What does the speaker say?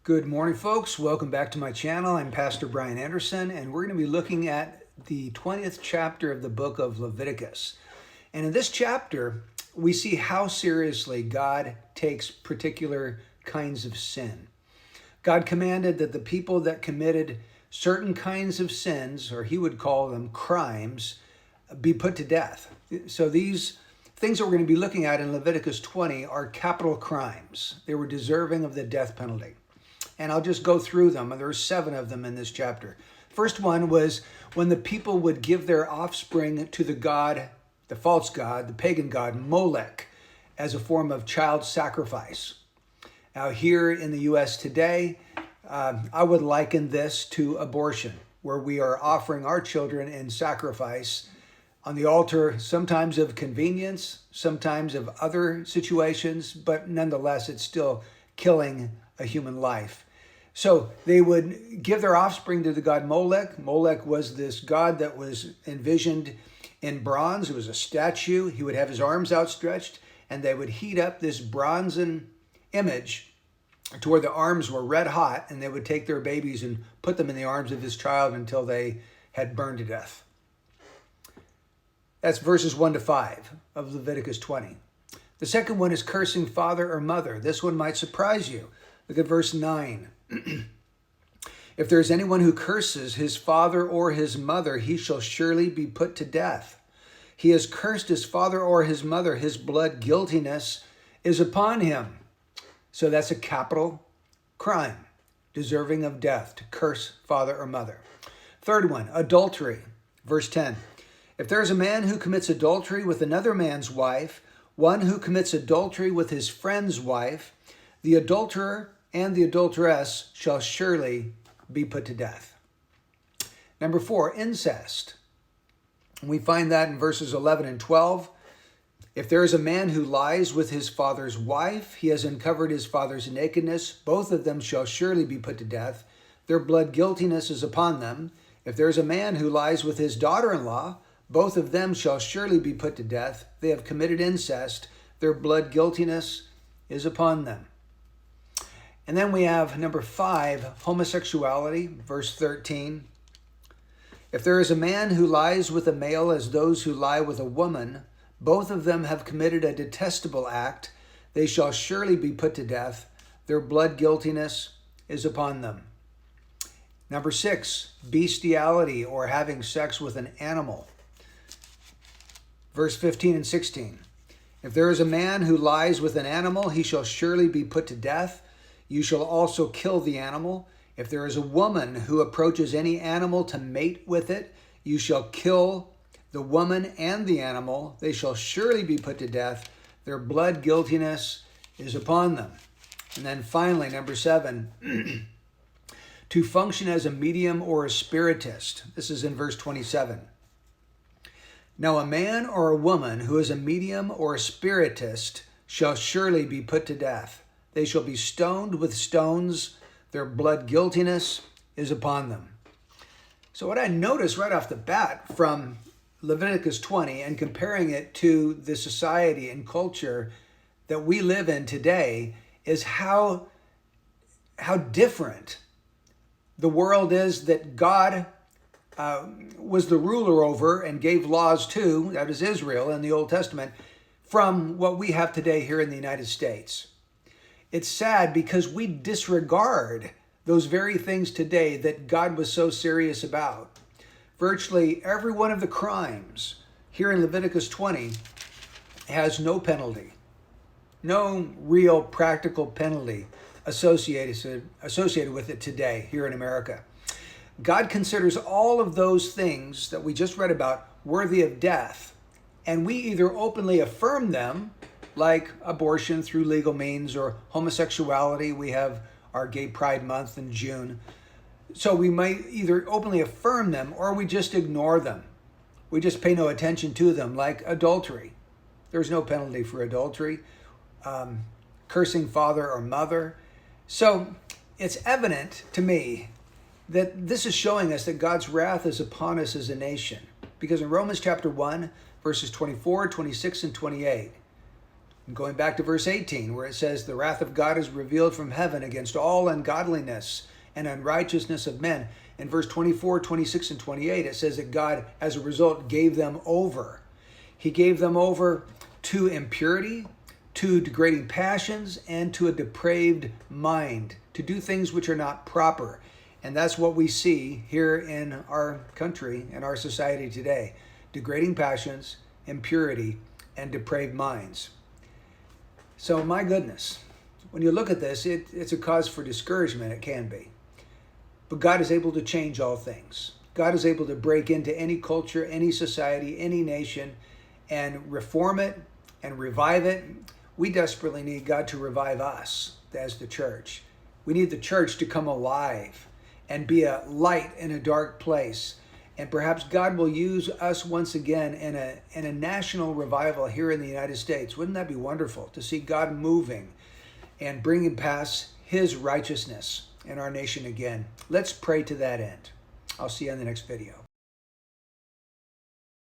Good morning, folks. Welcome back to my channel. I'm Pastor Brian Anderson, and we're going to be looking at the 20th chapter of the book of Leviticus. And in this chapter, we see how seriously God takes particular kinds of sin. God commanded that the people that committed certain kinds of sins, or he would call them crimes, be put to death. So these things that we're going to be looking at in Leviticus 20 are capital crimes. They were deserving of the death penalty. And I'll just go through them. There are 7 of them in this chapter. First one was when the people would give their offspring to the god, the false god, the pagan god, Molech, as a form of child sacrifice. Now here in the U.S. today, I would liken this to abortion, where we are offering our children in sacrifice on the altar, sometimes of convenience, sometimes of other situations, but nonetheless, it's still killing a human life. So they would give their offspring to the god Molech. Molech was this god that was envisioned in bronze. It was a statue. He would have his arms outstretched, and they would heat up this bronzen image to where the arms were red hot, and they would take their babies and put them in the arms of this child until they had burned to death. That's verses 1 to 5 of Leviticus 20. The second one is cursing father or mother. This one might surprise you. Look at verse 9. If there is anyone who curses his father or his mother, he shall surely be put to death. He has cursed his father or his mother. His blood guiltiness is upon him. So that's a capital crime, deserving of death, to curse father or mother. Third one, adultery. Verse 10. If there is a man who commits adultery with another man's wife, one who commits adultery with his friend's wife, the adulterer and the adulteress shall surely be put to death. Number 4, incest. We find that in verses 11 and 12. If there is a man who lies with his father's wife, he has uncovered his father's nakedness. Both of them shall surely be put to death. Their blood guiltiness is upon them. If there is a man who lies with his daughter-in-law, both of them shall surely be put to death. They have committed incest. Their blood guiltiness is upon them. And then we have number 5, homosexuality, verse 13. If there is a man who lies with a male as those who lie with a woman, both of them have committed a detestable act. They shall surely be put to death. Their blood guiltiness is upon them. Number 6, bestiality, or having sex with an animal. Verse 15 and 16. If there is a man who lies with an animal, he shall surely be put to death. You shall also kill the animal. If there is a woman who approaches any animal to mate with it, you shall kill the woman and the animal. They shall surely be put to death. Their blood guiltiness is upon them. And then finally, number 7, to function as a medium or a spiritist. This is in verse 27. Now a man or a woman who is a medium or a spiritist shall surely be put to death. They shall be stoned with stones. Their blood guiltiness is upon them. So what I notice right off the bat from Leviticus 20 and comparing it to the society and culture that we live in today is how different the world is that God was the ruler over and gave laws to, that is Israel in the Old Testament, from what we have today here in the United States. It's sad because we disregard those very things today that God was so serious about. Virtually every one of the crimes here in Leviticus 20 has no penalty, no real practical penalty associated with it today here in America. God considers all of those things that we just read about worthy of death, and we either openly affirm them, like abortion through legal means, or homosexuality. We have our Gay Pride Month in June. So we might either openly affirm them or we just ignore them. We just pay no attention to them, like adultery. There's no penalty for adultery, cursing father or mother. So it's evident to me that this is showing us that God's wrath is upon us as a nation. Because in Romans chapter 1, verses 24, 26, and 28, Going back to verse 18, where it says, the wrath of God is revealed from heaven against all ungodliness and unrighteousness of men. In verse 24, 26, and 28, it says that God, as a result, gave them over. He gave them over to impurity, to degrading passions, and to a depraved mind, to do things which are not proper. And that's what we see here in our country, in our society today. Degrading passions, impurity, and depraved minds. So my goodness, when you look at this, it's a cause for discouragement. It can be. But God is able to change all things. God is able to break into any culture, any society, any nation, and reform it and revive it. We desperately need God to revive us as the church. We need the church to come alive and be a light in a dark place. And perhaps God will use us once again in a national revival here in the United States. Wouldn't that be wonderful to see God moving and bringing past his righteousness in our nation again? Let's pray to that end. I'll see you on the next video.